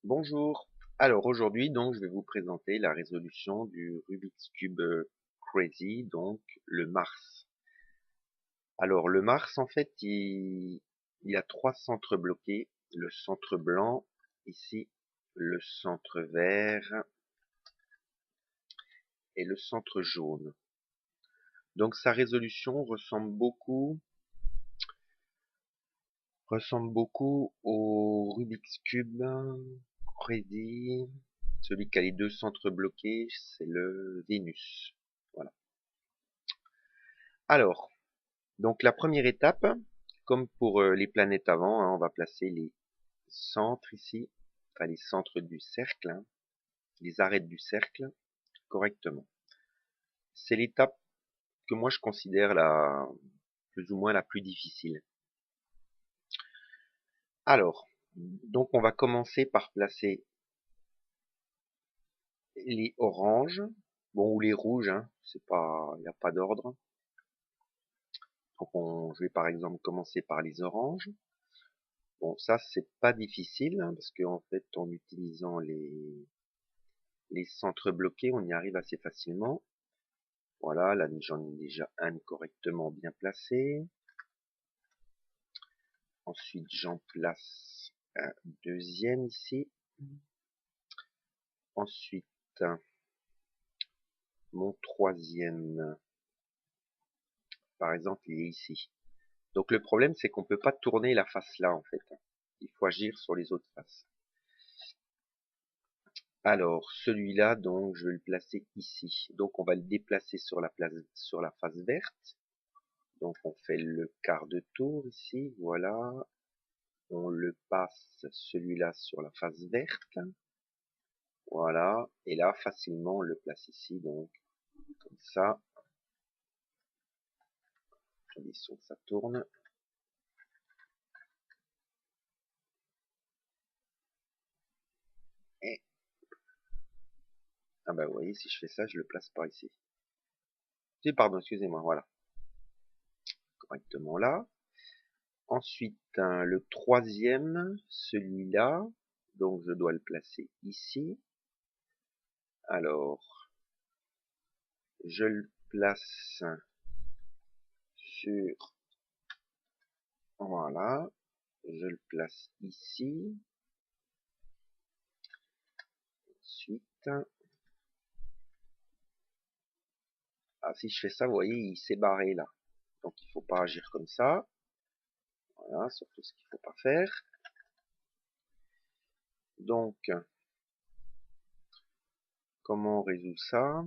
Bonjour. Alors aujourd'hui donc je vais vous présenter la résolution du Rubik's Cube Crazy, donc le Mars. Alors le Mars en fait il a trois centres bloqués, le centre blanc ici, le centre vert et le centre jaune. Donc sa résolution ressemble beaucoup au Rubik's Cube Crazy. Celui qui a les deux centres bloqués, c'est le Vénus. Voilà. Alors, donc la première étape, comme pour les planètes avant, hein, on va placer les centres ici, enfin les centres du cercle, hein, les arêtes du cercle, correctement. C'est l'étape que moi je considère plus ou moins la plus difficile. Alors, donc on va commencer par placer les oranges, bon ou les rouges, hein, c'est pas, il n'y a pas d'ordre. Donc je vais par exemple commencer par les oranges. Bon, ça c'est pas difficile, hein, parce qu'en fait en utilisant les centres bloqués, on y arrive assez facilement. Voilà, là j'en ai déjà un correctement bien placé. Ensuite j'en place un deuxième ici. Ensuite mon troisième, par exemple, il est ici. Donc le problème c'est qu'on peut pas tourner la face là en fait. Il faut agir sur les autres faces. Alors celui-là donc je vais le placer ici. Donc on va le déplacer sur la face verte. Donc on fait le quart de tour ici, voilà. On le passe celui-là sur la face verte. Voilà. Et là, facilement, on le place ici, donc, comme ça. Condition que ça tourne. Et, ah bah, vous voyez, si je fais ça, je le place par ici. Si, pardon, excusez-moi, voilà. Correctement là. Ensuite, le troisième, celui-là. Donc, je dois le placer ici. Alors, je le place sur, voilà. Je le place ici. Ensuite, ah, si je fais ça, vous voyez, il s'est barré là. Donc il faut pas agir comme ça. Voilà, surtout ce qu'il faut pas faire. Donc, comment on résout ça?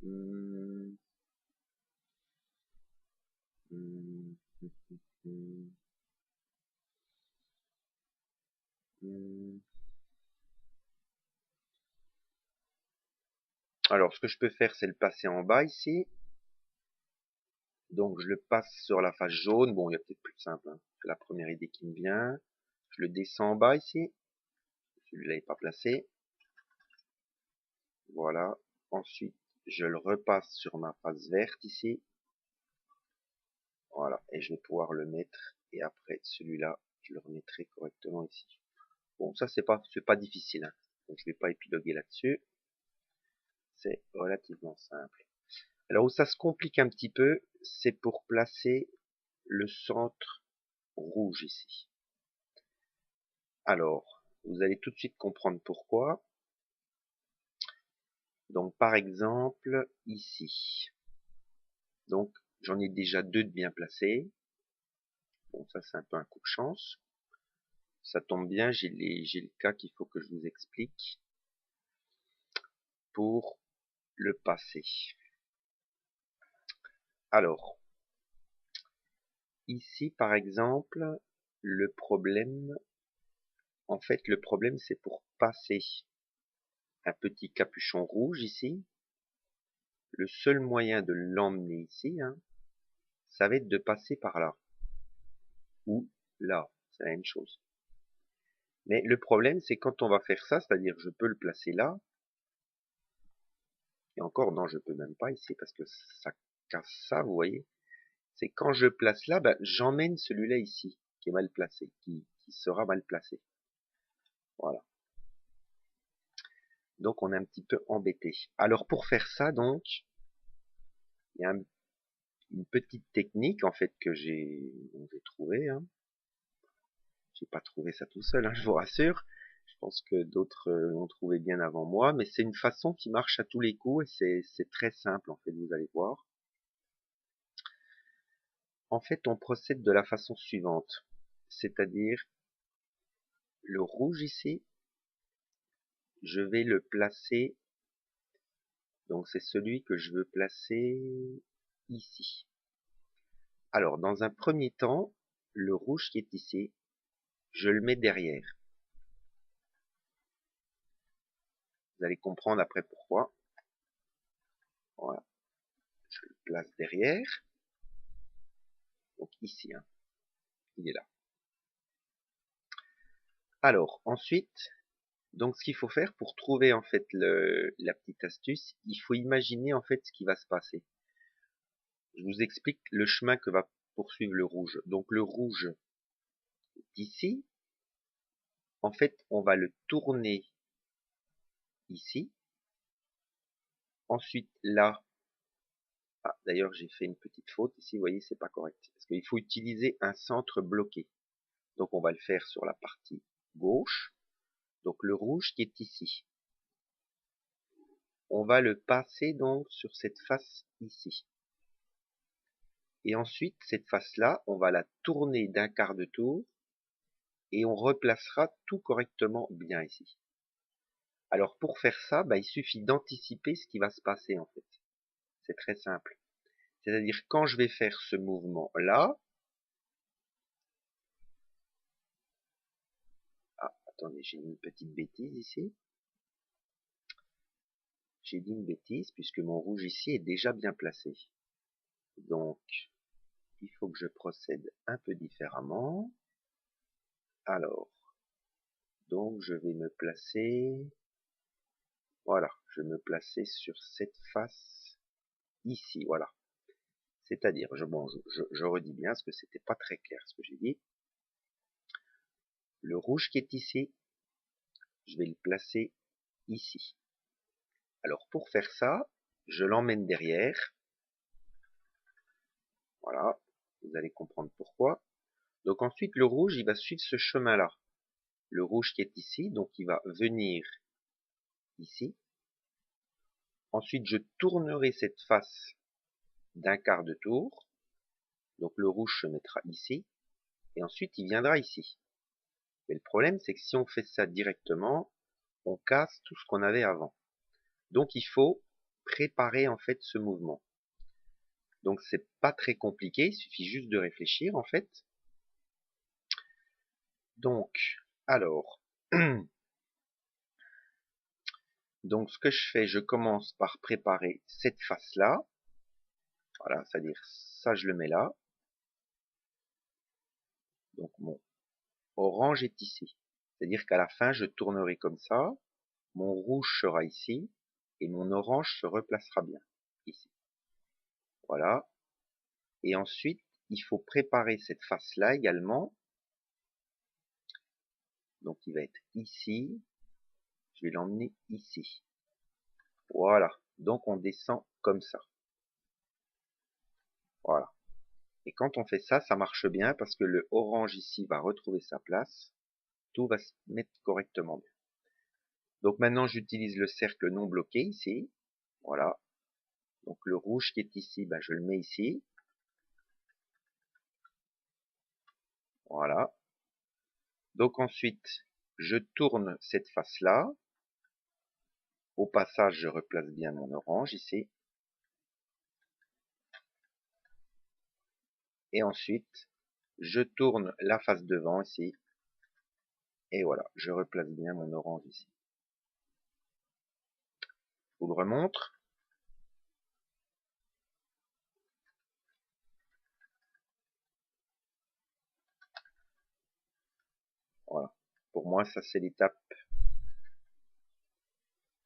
Hum, hum, hum, hum. Alors, ce que je peux faire, c'est le passer en bas ici. Donc, je le passe sur la face jaune. Bon, il y a peut-être plus simple, hein. C'est la première idée qui me vient. Je le descends en bas ici. Celui-là n'est pas placé. Voilà. Ensuite, je le repasse sur ma face verte ici. Voilà. Et je vais pouvoir le mettre. Et après, celui-là, je le remettrai correctement ici. Bon, ça, c'est pas difficile, hein. Donc, je vais pas épiloguer là-dessus. C'est relativement simple. Alors, où ça se complique un petit peu, c'est pour placer le centre rouge ici. Alors, vous allez tout de suite comprendre pourquoi. Donc, par exemple, ici. Donc, j'en ai déjà deux de bien placés. Bon, ça, c'est un peu un coup de chance. Ça tombe bien, j'ai le cas qu'il faut que je vous explique pour le passer. Alors, ici, par exemple, le problème, en fait, le problème, c'est pour passer un petit capuchon rouge ici. Le seul moyen de l'emmener ici, hein, ça va être de passer par là. Ou là, c'est la même chose. Mais le problème, c'est quand on va faire ça, c'est-à-dire je peux le placer là, et encore, non, je peux même pas ici, parce que ça casse ça, vous voyez. C'est quand je place là, ben, j'emmène celui-là ici, qui est mal placé, qui sera mal placé. Voilà. Donc on est un petit peu embêté. Alors pour faire ça, donc, il y a une petite technique en fait que j'ai trouvée. Hein. J'ai pas trouvé ça tout seul, hein, je vous rassure. Je pense que d'autres l'ont trouvé bien avant moi, mais c'est une façon qui marche à tous les coups et c'est très simple en fait, vous allez voir. En fait, on procède de la façon suivante, c'est-à-dire le rouge ici, je vais le placer, donc c'est celui que je veux placer ici. Alors, dans un premier temps, le rouge qui est ici, je le mets derrière. Vous allez comprendre après pourquoi. Voilà, je le place derrière. Donc ici, hein, il est là. Alors, ensuite, donc ce qu'il faut faire pour trouver en fait la petite astuce, il faut imaginer en fait ce qui va se passer. Je vous explique le chemin que va poursuivre le rouge. Donc le rouge d'ici, en fait, on va le tourner ici. Ensuite, là, ah, d'ailleurs, j'ai fait une petite faute ici, vous voyez, c'est pas correct. Parce qu'il faut utiliser un centre bloqué. Donc on va le faire sur la partie gauche. Donc le rouge qui est ici. On va le passer donc sur cette face ici. Et ensuite, cette face-là, on va la tourner d'un quart de tour et on replacera tout correctement bien ici. Alors pour faire ça, il suffit d'anticiper ce qui va se passer en fait. C'est très simple. C'est-à-dire quand je vais faire ce mouvement-là, ah, attendez, j'ai mis une petite bêtise ici. J'ai dit une bêtise puisque mon rouge ici est déjà bien placé. Donc, il faut que je procède un peu différemment. Alors, donc je vais me placer, voilà, je vais me placer sur cette face ici, voilà. C'est-à-dire, je redis bien parce que c'était pas très clair ce que j'ai dit. Le rouge qui est ici, je vais le placer ici. Alors pour faire ça, je l'emmène derrière. Voilà, vous allez comprendre pourquoi. Donc ensuite, le rouge, il va suivre ce chemin-là. Le rouge qui est ici, donc il va venir ici. Ensuite, je tournerai cette face d'un quart de tour. Donc le rouge se mettra ici. Et ensuite, il viendra ici. Mais le problème, c'est que si on fait ça directement, on casse tout ce qu'on avait avant. Donc il faut préparer en fait ce mouvement. Donc c'est pas très compliqué, il suffit juste de réfléchir en fait. Donc, alors, donc ce que je fais, je commence par préparer cette face-là. Voilà, c'est-à-dire ça je le mets là. Donc mon orange est ici. C'est-à-dire qu'à la fin, je tournerai comme ça. Mon rouge sera ici. Et mon orange se replacera bien ici. Voilà. Et ensuite, il faut préparer cette face-là également. Donc il va être ici. Je vais l'emmener ici. Voilà. Donc on descend comme ça. Voilà. Et quand on fait ça, ça marche bien parce que le orange ici va retrouver sa place. Tout va se mettre correctement bien. Donc maintenant, j'utilise le cercle non bloqué ici. Voilà. Donc le rouge qui est ici, je le mets ici. Voilà. Donc ensuite, je tourne cette face-là. Au passage, je replace bien mon orange ici. Et ensuite, je tourne la face devant ici. Et voilà, je replace bien mon orange ici. Je vous le remontre. Voilà. Pour moi, ça c'est l'étape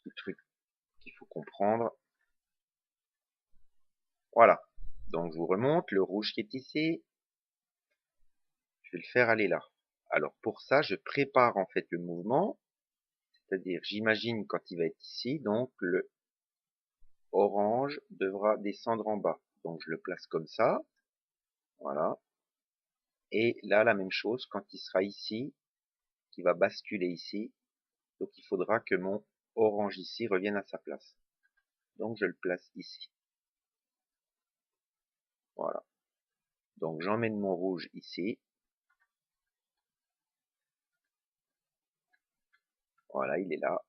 du truc qu'il faut comprendre. Voilà. Donc je vous remonte le rouge qui est ici. Je vais le faire aller là. Alors pour ça, je prépare en fait le mouvement. C'est-à-dire, j'imagine quand il va être ici, donc le orange devra descendre en bas. Donc je le place comme ça, voilà. Et là, la même chose, quand il sera ici, qui va basculer ici, donc il faudra que mon orange ici revienne à sa place. Donc je le place ici. Voilà. Donc j'emmène mon rouge ici. Voilà, il est là.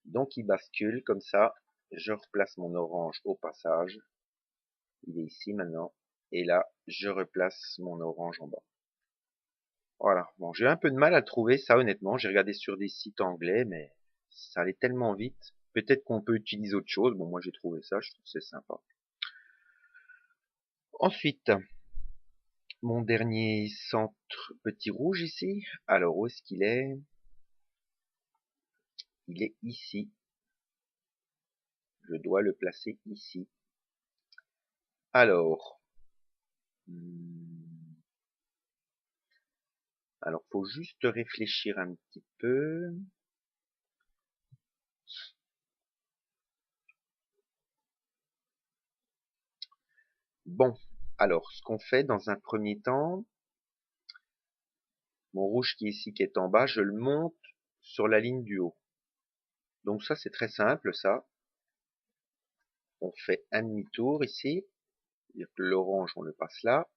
Donc il bascule comme ça. Je replace mon orange au passage. Il est ici maintenant. Et là, je replace mon orange en bas. Voilà. Bon, j'ai un peu de mal à trouver ça, honnêtement. J'ai regardé sur des sites anglais, mais ça allait tellement vite. Peut-être qu'on peut utiliser autre chose. Bon, moi j'ai trouvé ça, je trouve que c'est sympa. Ensuite, mon dernier centre petit rouge ici. Alors, où est-ce qu'il est? Il est ici. Je dois le placer ici. Alors, alors faut juste réfléchir un petit peu. Bon, alors ce qu'on fait dans un premier temps, mon rouge qui est ici, qui est en bas, je le monte sur la ligne du haut. Donc ça c'est très simple ça. On fait un demi-tour ici, c'est-à-dire que l'orange on le passe là.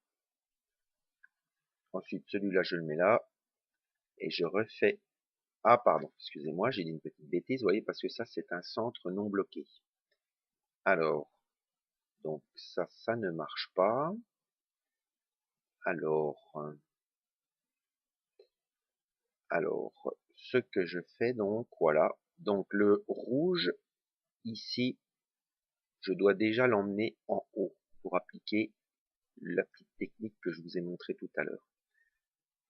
Ensuite celui-là je le mets là et je refais. Ah pardon, excusez-moi, j'ai dit une petite bêtise, vous voyez, parce que ça c'est un centre non bloqué. Alors, donc ça ne marche pas. Alors, ce que je fais donc, voilà. Donc le rouge, ici, je dois déjà l'emmener en haut pour appliquer la petite technique que je vous ai montré tout à l'heure.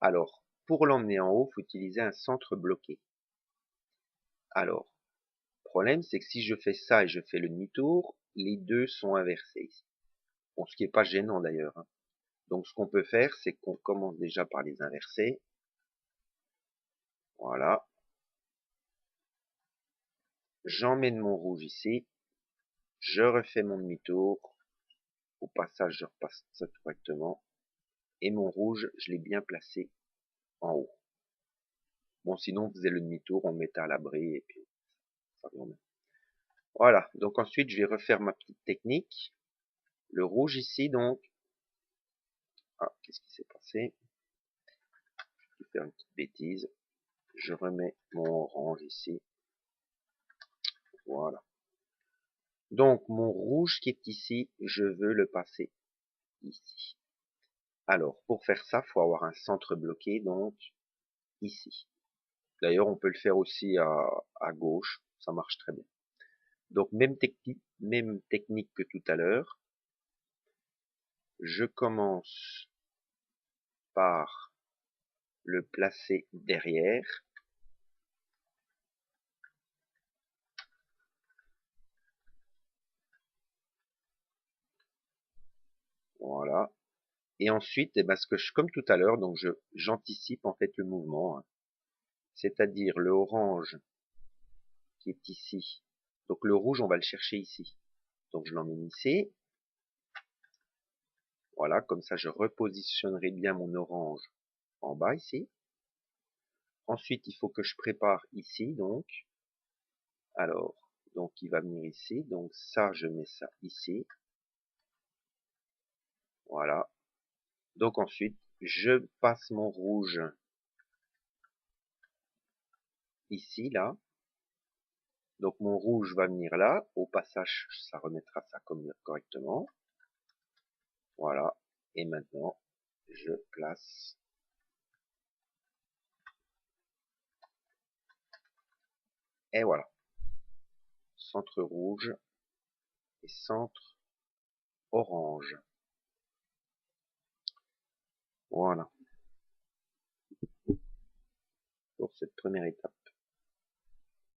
Alors, pour l'emmener en haut, il faut utiliser un centre bloqué. Alors, le problème, c'est que si je fais ça et je fais le demi-tour, les deux sont inversés ici. Bon, ce qui n'est pas gênant d'ailleurs, hein. Donc, ce qu'on peut faire, c'est qu'on commence déjà par les inverser. Voilà. J'emmène mon rouge ici. Je refais mon demi-tour. Au passage, je repasse ça correctement. Et mon rouge, je l'ai bien placé en haut. Bon, sinon, on faisait le demi-tour, on mettait à l'abri et puis ça revenait. Voilà. Donc ensuite, je vais refaire ma petite technique. Le rouge ici, donc. Ah, qu'est-ce qui s'est passé? Je vais faire une petite bêtise. Je remets mon orange ici. Voilà. Donc, mon rouge qui est ici, je veux le passer ici. Alors, pour faire ça, il faut avoir un centre bloqué, donc ici. D'ailleurs, on peut le faire aussi à gauche, ça marche très bien. Donc, même technique que tout à l'heure. Je commence par le placer derrière. Voilà. Et ensuite, eh ben, comme tout à l'heure, donc j'anticipe en fait le mouvement, hein. C'est-à-dire le orange qui est ici. Donc le rouge, on va le chercher ici. Donc je l'emmène ici. Voilà, comme ça je repositionnerai bien mon orange en bas ici. Ensuite, il faut que je prépare ici, donc. Alors, donc il va venir ici. Donc ça, je mets ça ici. Voilà. Donc ensuite, je passe mon rouge ici, là. Donc mon rouge va venir là. Au passage, ça remettra ça correctement. Voilà. Et maintenant, je place. Et voilà. Centre rouge et centre orange. Voilà. Pour cette première étape.